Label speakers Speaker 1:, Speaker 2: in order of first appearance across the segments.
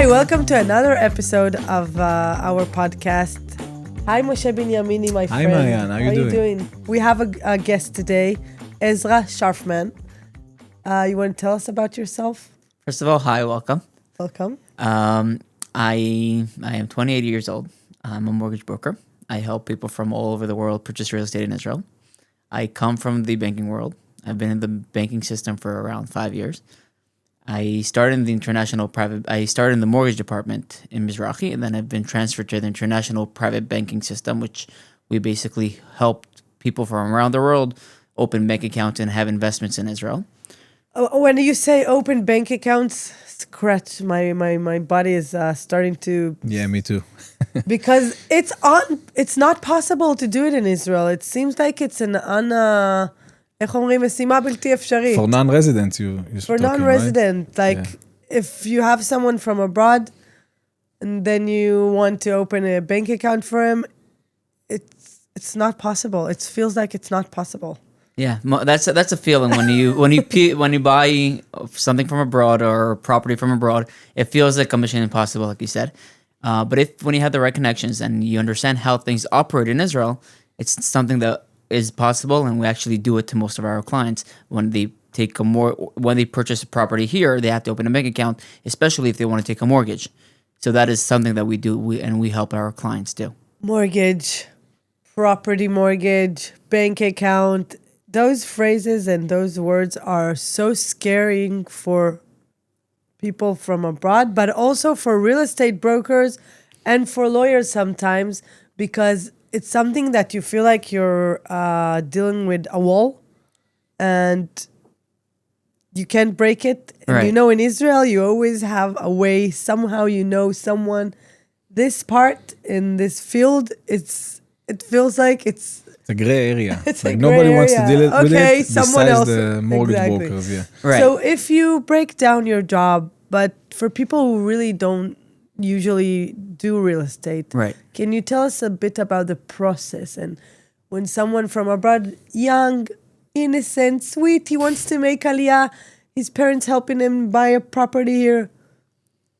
Speaker 1: welcome to another episode of our podcast. Hi, Moshe Binyamini, my friend.
Speaker 2: Hi, Maayan. How you
Speaker 1: doing? We have a guest today, Ezra Sharfman. You want to tell us about yourself?
Speaker 3: First of all, hi, welcome.
Speaker 1: Welcome.
Speaker 3: I am 28 years old. I'm a mortgage broker. I help people from all over the world purchase real estate in Israel. I come from the banking world. I've been in the banking system for around 5 years. I started in the mortgage department in Mizrahi, and then I've been transferred to the international private banking system, which we basically helped people from around the world open bank accounts and have investments in Israel.
Speaker 1: When you say open bank accounts, scratch, my body is starting to...
Speaker 2: Yeah, me too.
Speaker 1: Because it's not possible to do it in Israel. It seems like it's an איך אומרים, משימה בלתי אפשרית.
Speaker 2: For non-residents, you're
Speaker 1: For
Speaker 2: talking,
Speaker 1: non-resident,
Speaker 2: right?
Speaker 1: like if you have someone from abroad and then you want to open a bank account for him, it's not possible. It feels like it's not possible.
Speaker 3: Yeah, that's a feeling when you buy something from abroad or property from abroad. It feels like a mission impossible, like you said. But when you have the right connections and you understand how things operate in Israel, it's something that is possible, and we actually do it to most of our clients. When they purchase a property here, they have to open a bank account, especially if they want to take a mortgage. So that is something that we do, and we help our clients do.
Speaker 1: Mortgage, property mortgage, bank account. Those phrases and those words are so scaring for people from abroad, but also for real estate brokers and for lawyers sometimes, because it's something that you feel like you're dealing with a wall and you can't break it. And
Speaker 3: right.
Speaker 1: You know, in Israel, you always have a way. Somehow you know someone. This part in this field, it feels like it's
Speaker 2: a gray area.
Speaker 1: It's
Speaker 2: like
Speaker 1: a
Speaker 2: nobody
Speaker 1: gray
Speaker 2: wants to deal with it
Speaker 1: someone
Speaker 2: besides
Speaker 1: else.
Speaker 2: the mortgage
Speaker 1: Exactly.
Speaker 2: brokers. Yeah.
Speaker 3: Right.
Speaker 1: So if you break down your job, but for people who really don't usually do real estate,
Speaker 3: Right.
Speaker 1: Can you tell us a bit about the process? And when someone from abroad, young, innocent, sweet, he wants to make aliyah, his parents helping him buy a property here,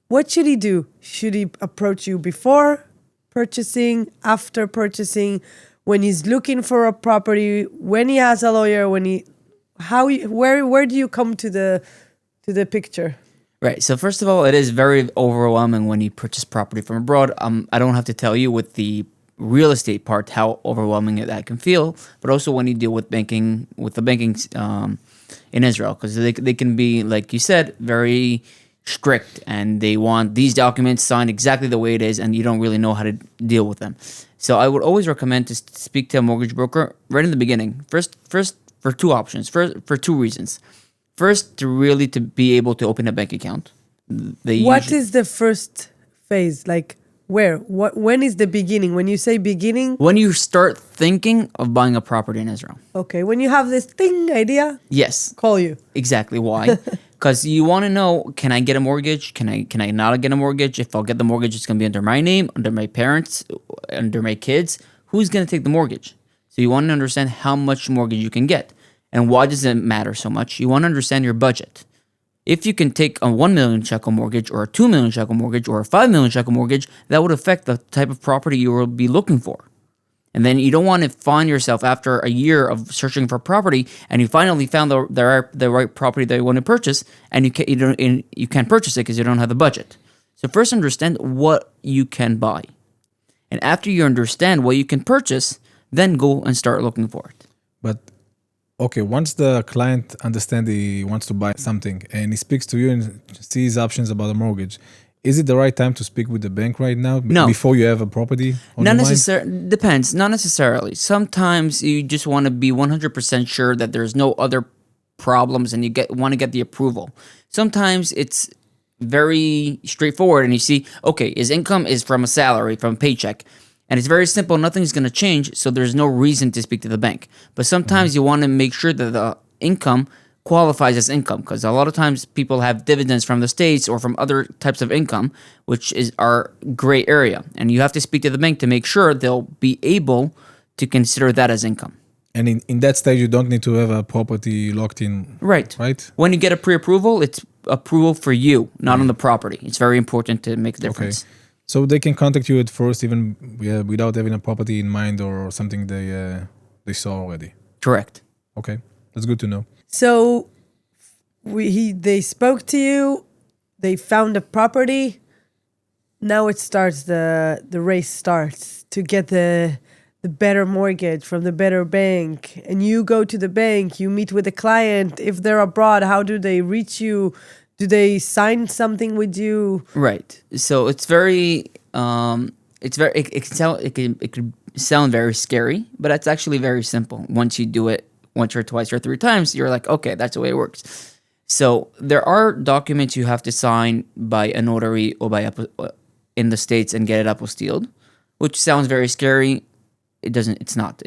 Speaker 1: what should he do? Should he approach you before purchasing, after purchasing, when he's looking for a property, when he has a lawyer, where do you come to the picture?
Speaker 3: Right. So first of all, it is very overwhelming when you purchase property from abroad. I don't have to tell you with the real estate part how overwhelming that can feel, but also when you deal with the banking in Israel, because they can be, like you said, very strict, and they want these documents signed exactly the way it is, and you don't really know how to deal with them. So I would always recommend to speak to a mortgage broker right in the beginning. First for two options. For two reasons. First, to be able to open a bank account.
Speaker 1: What is the first phase? Like where? When is the beginning? When you say beginning?
Speaker 3: When you start thinking of buying a property in Israel.
Speaker 1: Okay, when you have this idea?
Speaker 3: Yes.
Speaker 1: Call you.
Speaker 3: Exactly. Why? Because you want to know, can I get a mortgage? Can I not get a mortgage? If I'll get the mortgage, it's going to be under my name, under my parents, under my kids. Who's going to take the mortgage? So you want to understand how much mortgage you can get. And why does it matter so much? You want to understand your budget. If you can take a 1 million shekel mortgage or a 2 million shekel mortgage or a 5 million shekel mortgage, that would affect the type of property you will be looking for. And then you don't want to find yourself after a year of searching for property and you finally found the right property that you want to purchase, and you can't purchase it because you don't have the budget. So first understand what you can buy. And after you understand what you can purchase, then go and start looking for it.
Speaker 2: But okay, once the client understands he wants to buy something and he speaks to you and sees options about a mortgage, is it the right time to speak with the bank right now?
Speaker 3: No.
Speaker 2: Before you have a property on
Speaker 3: Not
Speaker 2: your mind?
Speaker 3: necessarily. Depends. Not necessarily. Sometimes you just want to be 100% sure that there's no other problems and you want to get the approval. Sometimes it's very straightforward and you see, okay, his income is from a salary, from a paycheck. And it's very simple. Nothing's going to change, so there's no reason to speak to the bank. But sometimes you want to make sure that the income qualifies as income, because a lot of times people have dividends from the States or from other types of income, which is our gray area. And you have to speak to the bank to make sure they'll be able to consider that as income.
Speaker 2: And in that stage, you don't need to have a property locked in.
Speaker 3: Right.
Speaker 2: Right?
Speaker 3: When you get a pre-approval, it's approval for you, not on the property. It's very important to make a difference.
Speaker 2: Okay. So they can contact you at first, even without having a property in mind or something they saw already.
Speaker 3: Correct.
Speaker 2: Okay, that's good to know.
Speaker 1: So they spoke to you, they found a property. Now it starts, the race starts to get the better mortgage from the better bank. And you go to the bank, you meet with the client. If they're abroad, how do they reach you? Do they sign something with you?
Speaker 3: Right. So it's very it can sound very scary, but it's actually very simple. Once you do it once or twice or three times, you're like, okay, that's the way it works. So there are documents you have to sign by a notary or in the States and get it apostilled, which sounds very scary. It doesn't. It's not.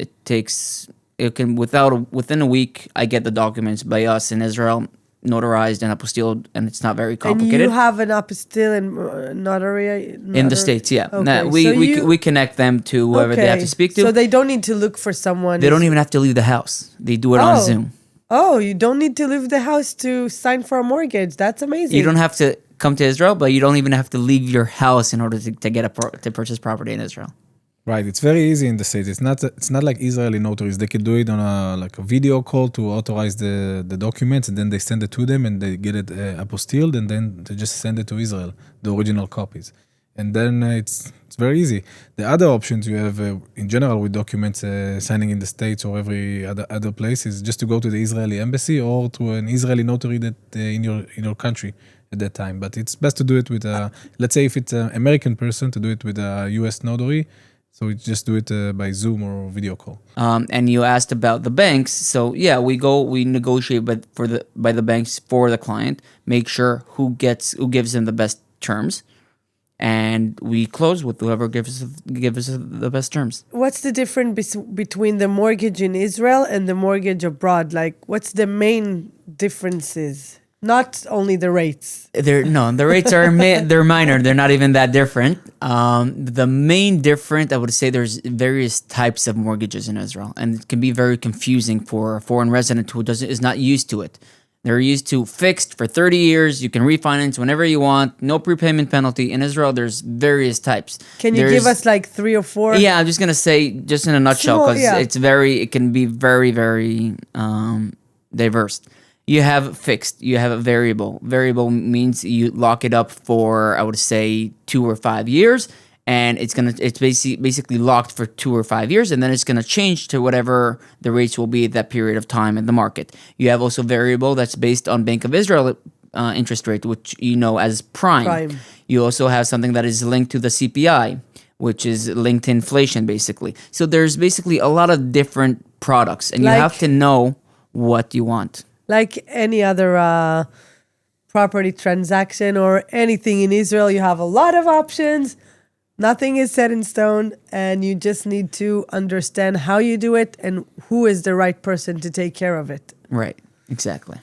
Speaker 3: Within a week, I get the documents by us in Israel, notarized and apostilled, and it's not very complicated.
Speaker 1: And you have an apostille and notary
Speaker 3: in the States, yeah.
Speaker 1: Okay.
Speaker 3: Nah, we connect them to whoever they have to speak to.
Speaker 1: So they don't need to look for someone.
Speaker 3: They don't even have to leave the house. They do it on Zoom.
Speaker 1: Oh, you don't need to leave the house to sign for a mortgage. That's amazing.
Speaker 3: You don't have to come to Israel, but you don't even have to leave your house in order to purchase property in Israel.
Speaker 2: Right, it's very easy in the States. It's not like Israeli notaries. They can do it on a video call to authorize the documents, and then they send it to them, and they get it apostilled, and then they just send it to Israel, the original copies. And then it's very easy. The other options you have in general with documents signing in the States or every other place is just to go to the Israeli embassy or to an Israeli notary that in your country at that time. But it's best to do it with let's say if it's an American person, to do it with a US notary. So we just do it by Zoom or video call.
Speaker 3: And you asked about the banks. So yeah, we negotiate by the banks for the client, make sure who gives them the best terms, and we close with whoever gives us the best terms.
Speaker 1: What's the difference between the mortgage in Israel and the mortgage abroad? Like, what's the main differences? Not only the rates.
Speaker 3: The rates are they're minor. They're not even that different. The main difference, I would say, there's various types of mortgages in Israel, and it can be very confusing for a foreign resident who is not used to it. They're used to fixed for 30 years. You can refinance whenever you want. No prepayment penalty. In Israel, there's various types.
Speaker 1: Can you give us like 3 or 4?
Speaker 3: Yeah, I'm just gonna say just in a nutshell because it can be very, very diverse. You have fixed, you have a variable. Variable means you lock it up for, I would say, 2 or 5 years, and it's basically locked for 2 or 5 years, and then it's gonna change to whatever the rates will be at that period of time in the market. You have also variable that's based on Bank of Israel interest rate, which you know as prime. You also have something that is linked to the CPI, which is linked to inflation, basically. So there's basically a lot of different products, and you have to know what you want.
Speaker 1: Like any other property transaction or anything in Israel, you have a lot of options. Nothing is set in stone, and you just need to understand how you do it and who is the right person to take care of it.
Speaker 3: Right, exactly.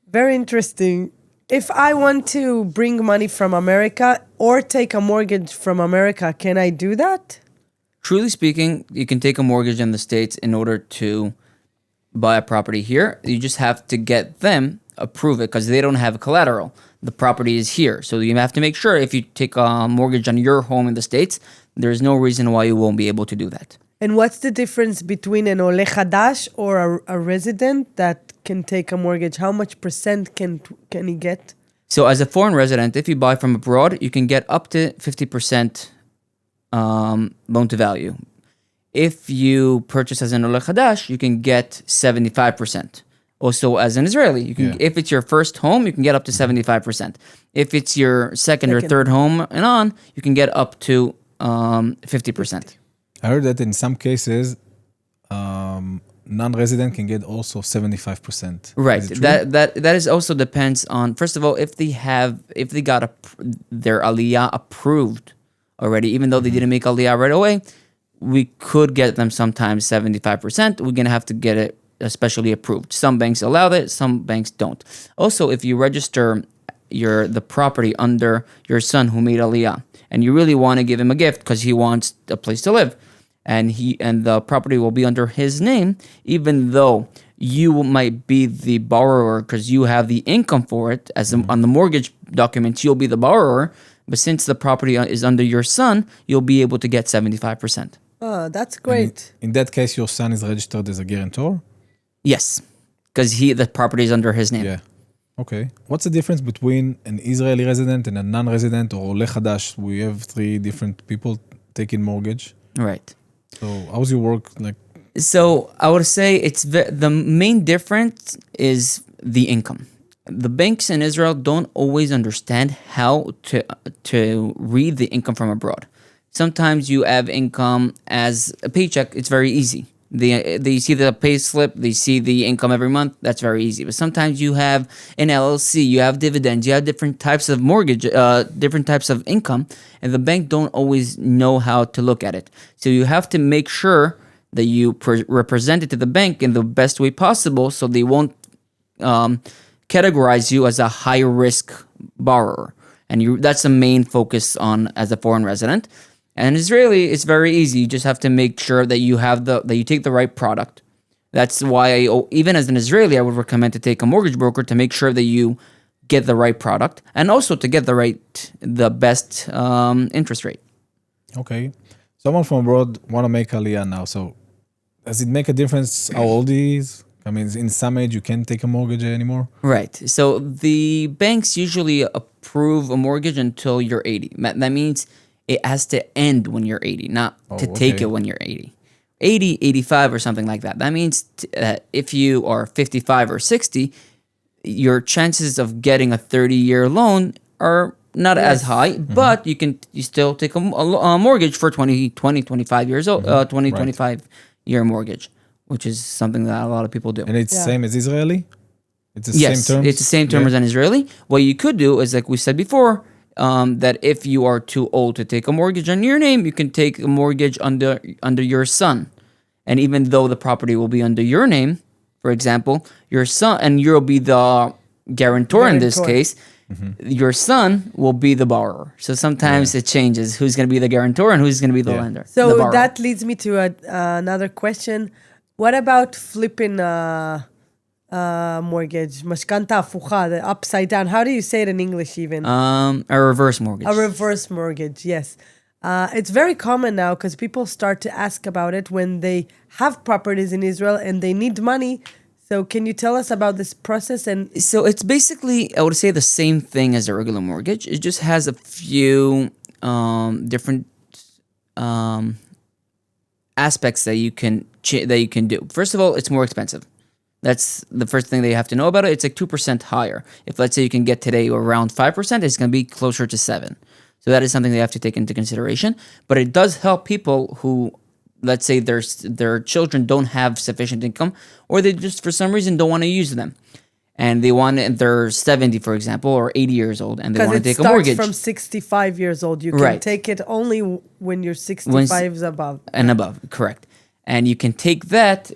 Speaker 1: Very interesting. If I want to bring money from America or take a mortgage from America, can I do that?
Speaker 3: Truly speaking, you can take a mortgage in the States in order to buy a property here. You just have to get them approve it because they don't have collateral. The property is here. So you have to make sure if you take a mortgage on your home in the States, there's no reason why you won't be able to do that.
Speaker 1: And what's the difference between an Oleh Hadash or a resident that can take a mortgage? How much % can he get?
Speaker 3: So as a foreign resident, if you buy from abroad, you can get up to 50% loan to value. If you purchase as an Oleh Hadash, you can get 75%. Also, as an Israeli, you can. If it's your first home, you can get up to 75%. If it's your second or third home and on, you can get up to 50%.
Speaker 2: I heard that in some cases, non-resident can get also 75%.
Speaker 3: Right. That is also depends on, first of all, if they got their aliyah approved already, even though they didn't make aliyah right away. We could get them sometimes 75%. We're going to have to get it especially approved. Some banks allow that, some banks don't. Also, if you register the property under your son who made Aliyah, and you really want to give him a gift because he wants a place to live, and the property will be under his name, even though you might be the borrower because you have the income for it. On the mortgage documents, you'll be the borrower, but since the property is under your son, you'll be able to get 75%.
Speaker 1: Oh, that's great.
Speaker 2: In that case, your son is registered as a guarantor?
Speaker 3: Yes, because the property is under his name.
Speaker 2: Yeah. Okay. What's the difference between an Israeli resident and a non-resident or Oleh Hadash? We have 3 different people taking mortgage.
Speaker 3: Right.
Speaker 2: So how's your work like?
Speaker 3: So I would say the main difference is the income. The banks in Israel don't always understand how to read the income from abroad. Sometimes you have income as a paycheck. It's very easy. They see the pay slip, they see the income every month. That's very easy. But sometimes you have an LLC, you have dividends, you have different types of mortgage, different types of income, and the bank don't always know how to look at it. So you have to make sure that you represent it to the bank in the best way possible, so they won't categorize you as a high risk borrower. And that's the main focus on as a foreign resident. And Israeli, it's very easy. You just have to make sure that that you take the right product. That's why even as an Israeli, I would recommend to take a mortgage broker to make sure that you get the right product and also to get the best interest rate.
Speaker 2: Okay. Someone from abroad want to make Aliyah now. So does it make a difference how old he is? I mean, in some age, you can't take a mortgage anymore?
Speaker 3: Right. So the banks usually approve a mortgage until you're 80. That means it has to end when you're 80, not to take it when you're 80. 80, 85 or something like that. That means that if you are 55 or 60, your chances of getting a 30-year loan are not as high, but you still take a mortgage for 25 years old, 25-year mortgage, which is something that a lot of people do.
Speaker 2: And it's the same as Israeli? It's the
Speaker 3: Yes,
Speaker 2: same terms?
Speaker 3: it's the same term as an Israeli. What you could do is, like we said before, that if you are too old to take a mortgage on your name, you can take a mortgage under your son. And even though the property will be under your name, for example, your son, and you'll be the guarantor in this case, your son will be the borrower. So sometimes it changes who's going to be the guarantor and who's going to be the lender.
Speaker 1: So
Speaker 3: the borrower.
Speaker 1: that leads me to another question. What about flipping mortgage, mashkanta afucha, the upside down? How do you say it in English even?
Speaker 3: A reverse mortgage.
Speaker 1: A reverse mortgage, yes. It's very common now because people start to ask about it when they have properties in Israel and they need money. So can you tell us about this process? And
Speaker 3: so it's basically, I would say, the same thing as a regular mortgage. It just has a few different aspects that you can do. First of all, it's more expensive. That's the first thing that you have to know about it. It's like 2% higher. If let's say you can get today around 5%, it's going to be closer to 7%. So that is something they have to take into consideration. But it does help people who, let's say their children don't have sufficient income, or they just for some reason don't want to use them. And they're 70, for example, or 80 years old, and they want to take a mortgage.
Speaker 1: Because it starts from 65 years old. You can take it only when you're 65 above.
Speaker 3: And above, correct. And you can take that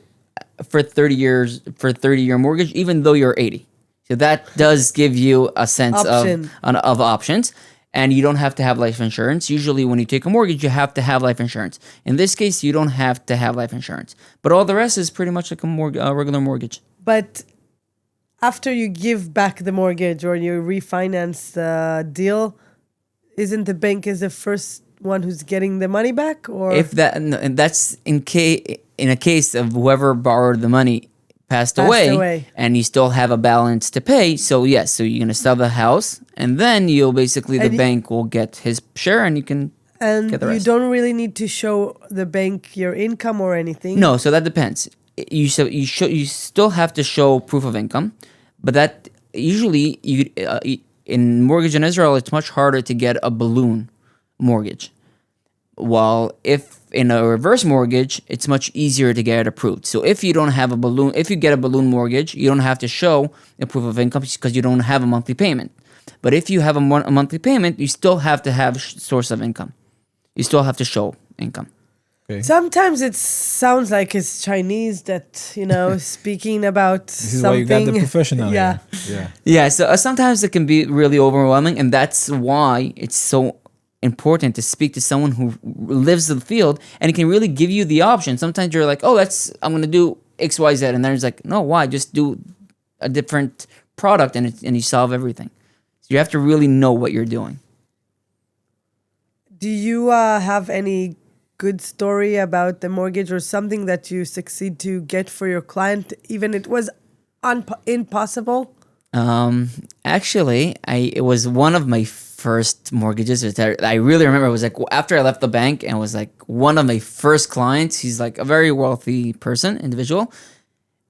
Speaker 3: for 30 years, for 30-year mortgage, even though you're 80. So that does give you a sense of options. And you don't have to have life insurance. Usually when you take a mortgage, you have to have life insurance. In this case, you don't have to have life insurance. But all the rest is pretty much like a regular mortgage.
Speaker 1: But after you give back the mortgage or you refinance the deal, isn't the bank is the first one who's getting the money back? Or
Speaker 3: if that, and that's in a case of whoever borrowed the money passed away, and you still have a balance to pay. So yes, so you're going to sell the house, and then you'll basically, the bank will get his share, and you can get the rest.
Speaker 1: You don't really need to show the bank your income or anything.
Speaker 3: No, so that depends. You still have to show proof of income, but that usually in mortgage in Israel, it's much harder to get a balloon mortgage. While if in a reverse mortgage, it's much easier to get it approved. So if you don't have if you get a balloon mortgage, you don't have to show a proof of income because you don't have a monthly payment. But if you have a monthly payment, you still have to have source of income. You still have to show income.
Speaker 2: Okay.
Speaker 1: Sometimes it sounds like it's Chinese that, speaking about
Speaker 2: this is
Speaker 1: something.
Speaker 2: why you got the professional.
Speaker 3: Yeah. So sometimes it can be really overwhelming, and that's why it's so important to speak to someone who lives the field and can really give you the option. Sometimes you're like, oh, I'm going to do X, Y, Z. And then it's like, no, why? Just do a different product and you solve everything. So you have to really know what you're doing.
Speaker 1: Do you have any good story about the mortgage or something that you succeed to get for your client, even it was impossible?
Speaker 3: Actually, it was one of my first mortgages. I really remember it was like after I left the bank and it was like one of my first clients. He's like a very wealthy individual,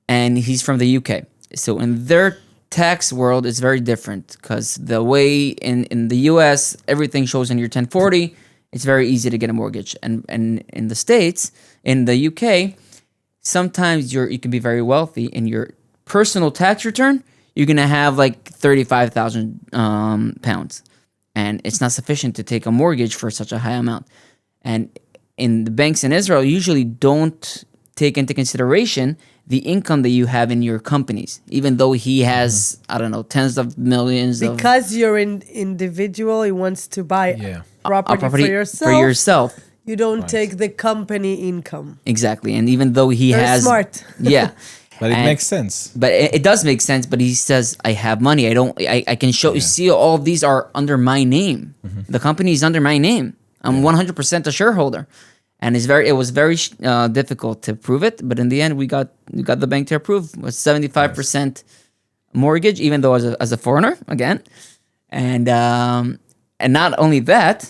Speaker 3: and he's from the UK. So in their tax world, it's very different because the way in the US, everything shows in your 1040. It's very easy to get a mortgage. And in the States, in the UK, sometimes you can be very wealthy. In your personal tax return, you're going to have like 35,000 pounds. And it's not sufficient to take a mortgage for such a high amount. And in the banks in Israel, usually don't take into consideration the income that you have in your companies, even though he has, I don't know, tens of millions.
Speaker 1: Because you're an individual, he wants to buy property for yourself. You don't take the company income.
Speaker 3: Exactly. And even though he
Speaker 1: Very
Speaker 3: has...
Speaker 1: smart.
Speaker 3: Yeah.
Speaker 2: But it makes sense.
Speaker 3: But it does make sense. But he says, I have money. I can show you. See, all of these are under my name. Mm-hmm. The company is under my name. I'm 100% a shareholder. And it was very difficult to prove it. But in the end, we got the bank to approve a 75% mortgage, even though as a foreigner, again. And not only that,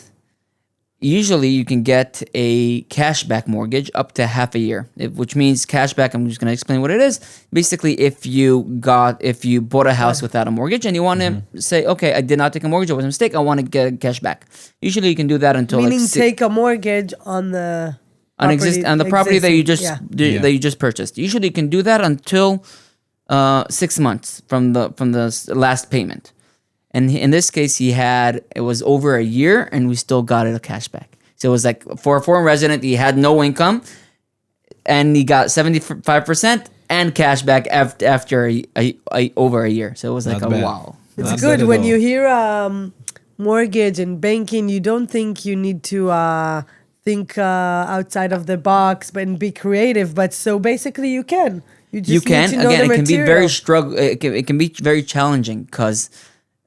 Speaker 3: usually you can get a cashback mortgage up to half a year, which means cashback. I'm just going to explain what it is. Basically, if you bought a house without a mortgage and you want to say, okay, I did not take a mortgage, it was a mistake, I want to get cash back. Usually you can do that until
Speaker 1: meaning take a mortgage on the
Speaker 3: property that you just purchased. Usually you can do that until 6 months from the last payment. And in this case, it was over a year, and we still got it a cashback. So it was like for a foreign resident, he had no income, and he got 75% and cashback after over a year. So it was like wow.
Speaker 1: It's good when you hear mortgage and banking. You don't think you need to think outside of the box and be creative. But so basically, you can. You just need to know the material.
Speaker 3: It can be very It can be very challenging because,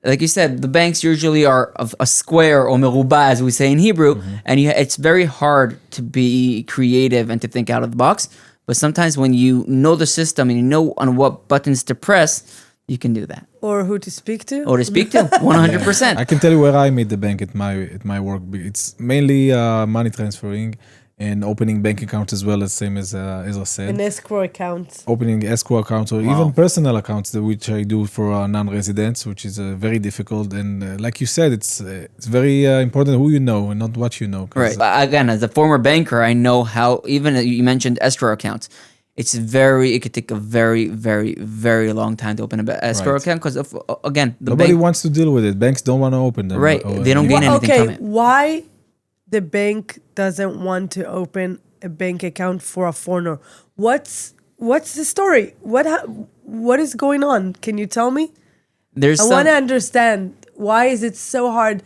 Speaker 3: like you said, the banks usually are a square or meruba, as we say in Hebrew, and it's very hard to be creative and to think out of the box. But sometimes when you know the system and you know on what buttons to press, you can do that.
Speaker 1: Or who to speak to.
Speaker 3: 100%.
Speaker 2: I can tell you where I meet the bank at my work. It's mainly money transferring and opening bank accounts as well, as same as Ezra said.
Speaker 1: An escrow account.
Speaker 2: Opening escrow accounts or even personal accounts, which I do for non-residents, which is very difficult. And like you said, it's very important who you know and not what you know.
Speaker 3: Right. Again, as a former banker, I know how, even you mentioned escrow accounts. It could take a very, very, very long time to open an escrow account because, again,
Speaker 2: nobody wants to deal with it. Banks don't want to open them.
Speaker 3: Right. They don't gain anything from it.
Speaker 1: Why the bank doesn't want to open a bank account for a foreigner? What's the story? What is going on? Can you tell me? I want to understand. Why is it so hard?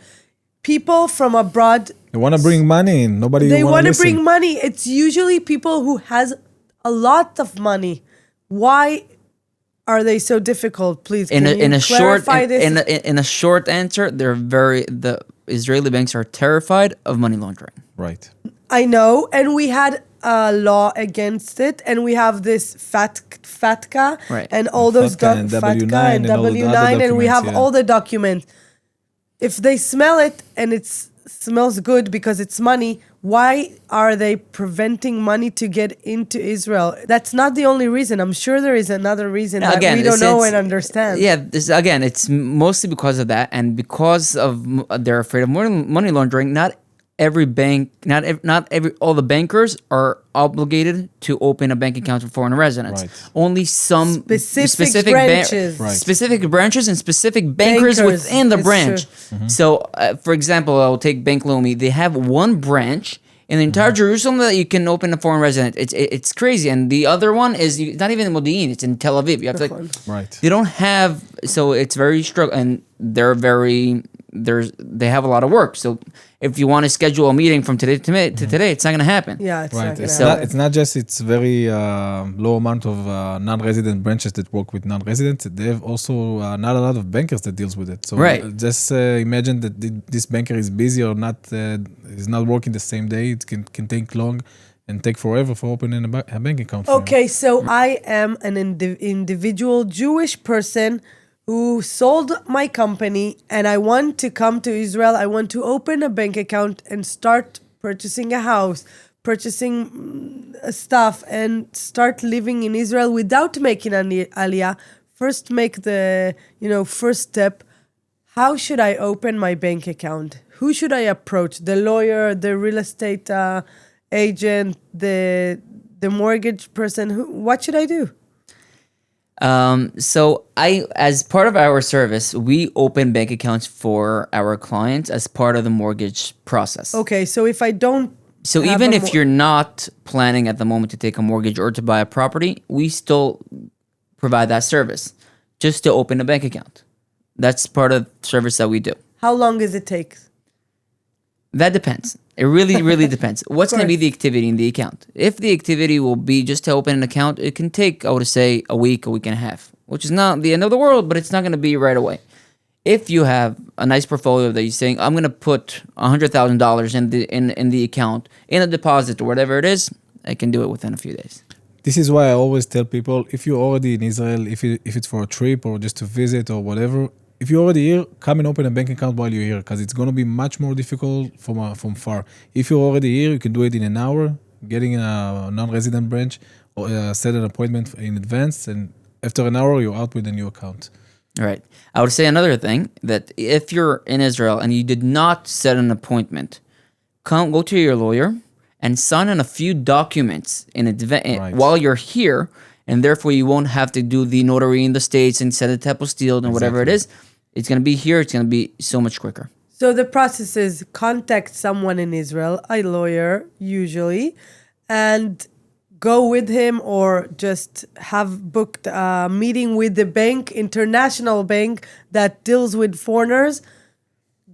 Speaker 1: People from abroad,
Speaker 2: they want to bring money in.
Speaker 1: They want to bring money. It's usually people who has a lot of money. Why are they so difficult? Please, can you clarify this?
Speaker 3: In a short answer, the Israeli banks are terrified of money laundering.
Speaker 2: Right.
Speaker 1: I know, and we had a law against it, and we have this FATCA and all those
Speaker 2: FATCA
Speaker 1: and W9, and we have all the documents. If they smell it and it smells good because it's money, why are they preventing money to get into Israel? That's not the only reason. I'm sure there is another reason that we don't know and understand.
Speaker 3: Yeah, it's mostly because of that, and because of they're afraid of money laundering. Not every bank, all the bankers are obligated to open a bank account for foreign residents. Right. Only some specific branches, specific branches, and specific bankers within the branch. So, for example, I'll take Bank Leumi. They have one branch in the entire Jerusalem that you can open a foreign resident. It's crazy, and the other one is not even in Modi'in. It's in Tel Aviv. You have to They don't have, so it's very struggle, and they have a lot of work. So if you want to schedule a meeting from today to today, it's not going to happen.
Speaker 1: Yeah, it's
Speaker 2: Right.
Speaker 1: not gonna
Speaker 2: It's
Speaker 1: happen.
Speaker 2: not. It's not just. It's very low amount of non-resident branches that work with non-residents. They have also not a lot of bankers that deals with it. So
Speaker 3: Right.
Speaker 2: just imagine that this banker is busy or not. Is not working the same day. It can take long and take forever for opening a bank account. For you.
Speaker 1: Okay, so I am an individual Jewish person who sold my company and I want to come to Israel. I want to open a bank account and start purchasing a house, purchasing stuff, and start living in Israel without making an aliyah. First, make the first step. How should I open my bank account? Who should I approach? The lawyer, the real estate agent, the mortgage person? What should I do?
Speaker 3: So as part of our service, we open bank accounts for our clients as part of the mortgage process.
Speaker 1: Okay, so if I don't
Speaker 3: So
Speaker 1: have
Speaker 3: even
Speaker 1: a
Speaker 3: if you're not planning at the moment to take a mortgage or to buy a property, we still provide that service just to open a bank account. That's part of the service that we do.
Speaker 1: how long does it take?
Speaker 3: That depends. It really, really depends. What's going to be
Speaker 1: course.
Speaker 3: the activity in the account? If the activity will be just to open an account, it can take, I would say, a week and a half, which is not the end of the world, but it's not going to be right away. If you have a nice portfolio that you're saying, I'm going to put $100,000 in the account, in a deposit or whatever it is, I can do it within a few days.
Speaker 2: This is why I always tell people, if you're already in Israel, if it's for a trip or just to visit or whatever, if you're already here, come and open a bank account while you're here, because it's going to be much more difficult from far. If you're already here, you can do it in an hour, getting a non-resident branch, or set an appointment in advance, and after an hour, you're out with a new account.
Speaker 3: All right. I would say another thing, that if you're in Israel and you did not set an appointment, go to your lawyer and sign on a few documents in
Speaker 2: Right.
Speaker 3: while you're here, and therefore you won't have to do the notary in the States and set a apostille and whatever it is. It's going to be here. It's going to be so much quicker.
Speaker 1: So the process is contact someone in Israel, a lawyer usually, and go with him or just have booked a meeting with the bank, international bank that deals with foreigners.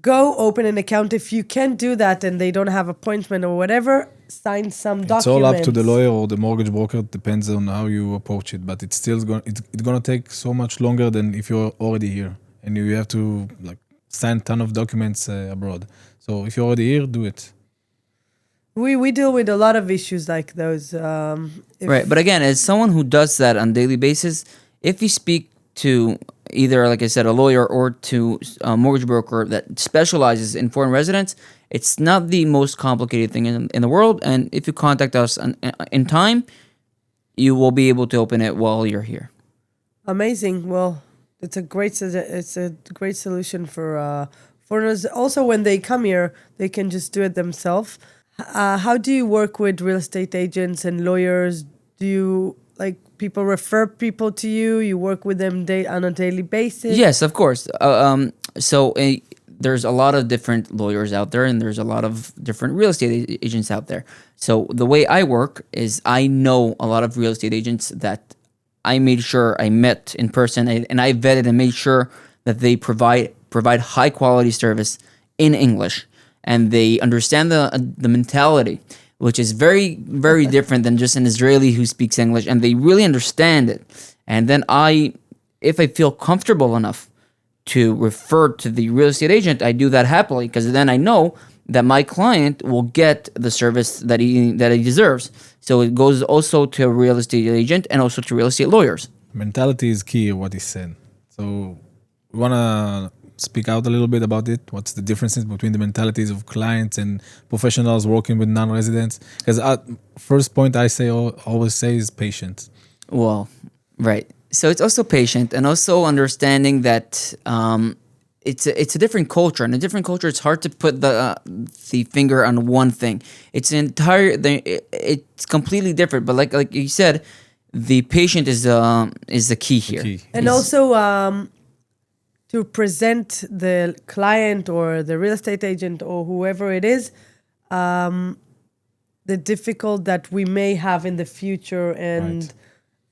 Speaker 1: Go open an account. If you can't do that and they don't have appointment or whatever, sign some documents.
Speaker 2: It's all up to the lawyer or the mortgage broker. It depends on how you approach it, but it's still it's going to take so much longer than if you're already here and you have to sign a ton of documents abroad. So if you're already here, do it.
Speaker 1: We deal with a lot of issues like those.
Speaker 3: Right. But again, as someone who does that on a daily basis, if you speak to either, like I said, a lawyer or to a mortgage broker that specializes in foreign residents, it's not the most complicated thing in the world. And if you contact us in time, you will be able to open it while you're here.
Speaker 1: Amazing. Well, it's a great solution for foreigners. Also, when they come here, they can just do it themselves. How do you work with real estate agents and lawyers? Do you people refer people to you? You work with them on a daily basis?
Speaker 3: Yes, of course. There's a lot of different lawyers out there, and there's a lot of different real estate agents out there. So the way I work is I know a lot of real estate agents that I made sure I met in person, and I vetted and made sure that they provide high quality service in English, and they understand the mentality, which is very, very different than just an Israeli who speaks English, and they really understand it. And then if I feel comfortable enough to refer to the real estate agent, I do that happily, because then I know that my client will get the service that he deserves. So it goes also to a real estate agent and also to real estate lawyers.
Speaker 2: Mentality is key, what he said. So we want to speak out a little bit about it. What's the differences between the mentalities of clients and professionals working with non-residents? Because first point I always say is patience.
Speaker 3: Well, right. So it's also patient, and also understanding that it's a different culture. And a different culture, it's hard to put the finger on one thing. It's it's completely different. But like you said, the patient is the key here.
Speaker 1: And also to present the client or the real estate agent or whoever it is, the difficult that we may have in the future, and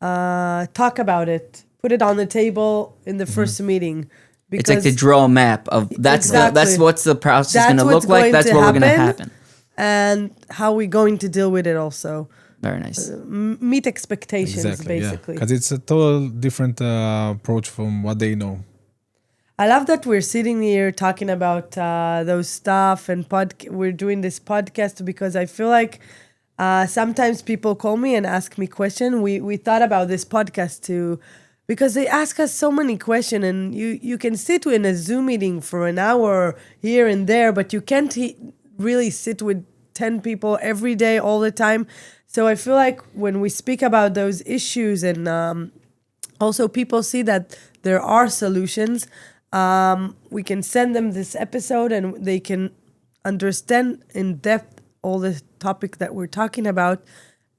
Speaker 1: talk about it. Put it on the table in the first meeting.
Speaker 3: It's like to draw a map of that's what's the process going to look like. That's what we're going to happen.
Speaker 1: And how we're going to deal with it also.
Speaker 3: Very nice.
Speaker 1: Meet expectations, basically.
Speaker 2: Because it's a total different approach from what they know.
Speaker 1: I love that we're sitting here talking about those stuff and we're doing this podcast because I feel like sometimes people call me and ask me questions. We thought about this podcast too because they ask us so many questions, and you can sit in a Zoom meeting for an hour here and there, but you can't really sit with 10 people every day all the time. So I feel like when we speak about those issues and also people see that there are solutions, we can send them this episode and they can understand in depth all the topic that we're talking about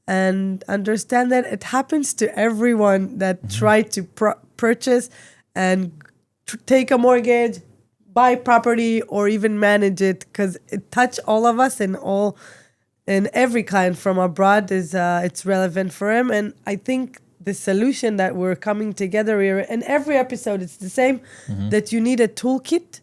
Speaker 1: and understand that it happens to everyone that try to purchase and take a mortgage, buy property, or even manage it, because it touch all of us and every client from abroad is it's relevant for him. And I think the solution that we're coming together here, and every episode it's the same, that you need a toolkit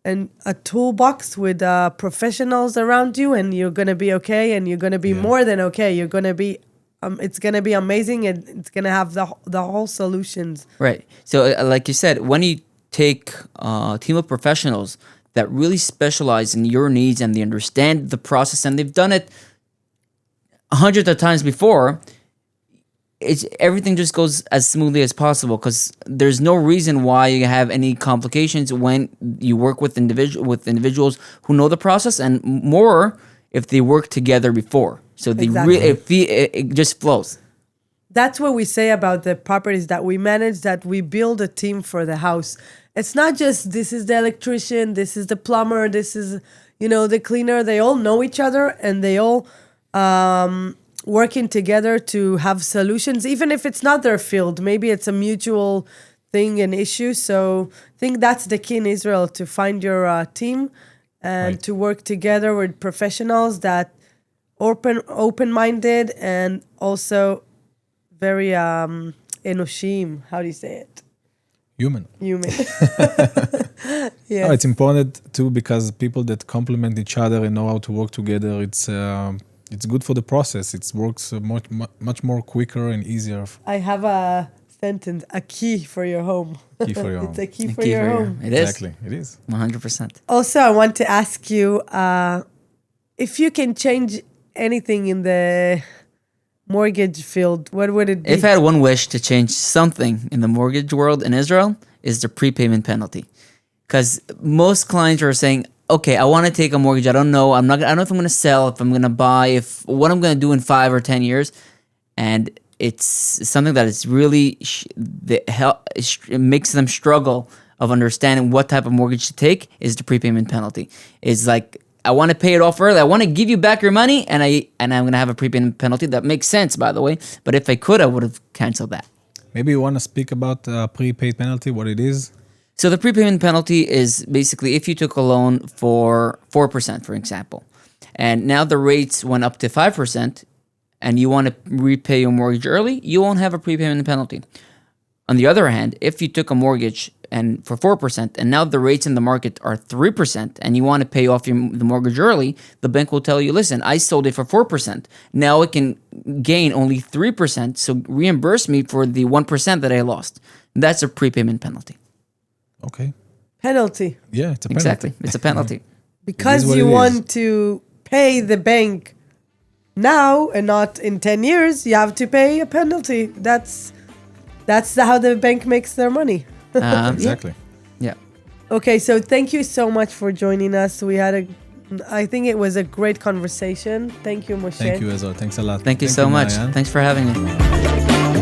Speaker 1: and a toolbox with professionals around you, and you're going to be okay, and you're going to be more than okay. You're going to be, it's going to be amazing, and it's going to have the whole solutions.
Speaker 3: Right. So like you said, when you take a team of professionals that really specialize in your needs and they understand the process and they've done it hundreds of times before, everything just goes as smoothly as possible, because there's no reason why you have any complications when you work with individuals who know the process, and more if they work together before. So they it just flows.
Speaker 1: That's what we say about the properties that we manage, that we build a team for the house. It's not just this is the electrician, this is the plumber, this is the cleaner. They all know each other, and they all working together to have solutions, even if it's not their field. Maybe it's a mutual thing and issue. So I think that's the key in Israel, to find your team and to work together with professionals that open-minded and also very enoshim. How do you say it?
Speaker 2: Human.
Speaker 1: Yeah.
Speaker 2: Oh, it's important too, because people that complement each other and know how to work together, it's good for the process. It works much more quicker and easier.
Speaker 1: I have a sentence: a key for your home.
Speaker 2: Key for your home.
Speaker 1: It's a key for your home.
Speaker 3: It is.
Speaker 2: Exactly, it is.
Speaker 3: 100%.
Speaker 1: Also, I want to ask you if you can change anything in the mortgage field, what would it be?
Speaker 3: If I had one wish to change something in the mortgage world in Israel, is the prepayment penalty. Because most clients are saying, okay, I want to take a mortgage. I don't know. I don't know if I'm going to sell, if I'm going to buy, what I'm going to do in 5 or 10 years. And it's something that is really, it makes them struggle of understanding what type of mortgage to take, is the prepayment penalty. It's like, I want to pay it off early. I want to give you back your money, and I'm going to have a prepayment penalty. That makes sense, by the way. But if I could, I would have canceled that.
Speaker 2: Maybe you want to speak about prepaid penalty, what it is?
Speaker 3: So the prepayment penalty is basically if you took a loan for 4%, for example, and now the rates went up to 5%, and you want to repay your mortgage early, you won't have a prepayment penalty. On the other hand, if you took a mortgage and for 4%, and now the rates in the market are 3%, and you want to pay off the mortgage early, the bank will tell you, listen, I sold it for 4%. Now it can gain only 3%, so reimburse me for the 1% that I lost. That's a prepayment penalty.
Speaker 2: Okay.
Speaker 1: Penalty.
Speaker 2: Yeah, it's a penalty.
Speaker 3: Exactly. It's a penalty.
Speaker 1: Because you want to pay the bank now and not in 10 years, you have to pay a penalty. That's how the bank makes their money.
Speaker 2: Exactly.
Speaker 3: Yeah.
Speaker 1: Okay, so thank you so much for joining us. I think it was a great conversation. Thank you, Moshe.
Speaker 2: Thank you, Ezra. Thanks a lot.
Speaker 3: Thank you so much.
Speaker 2: Maayan.
Speaker 3: Thanks for having me.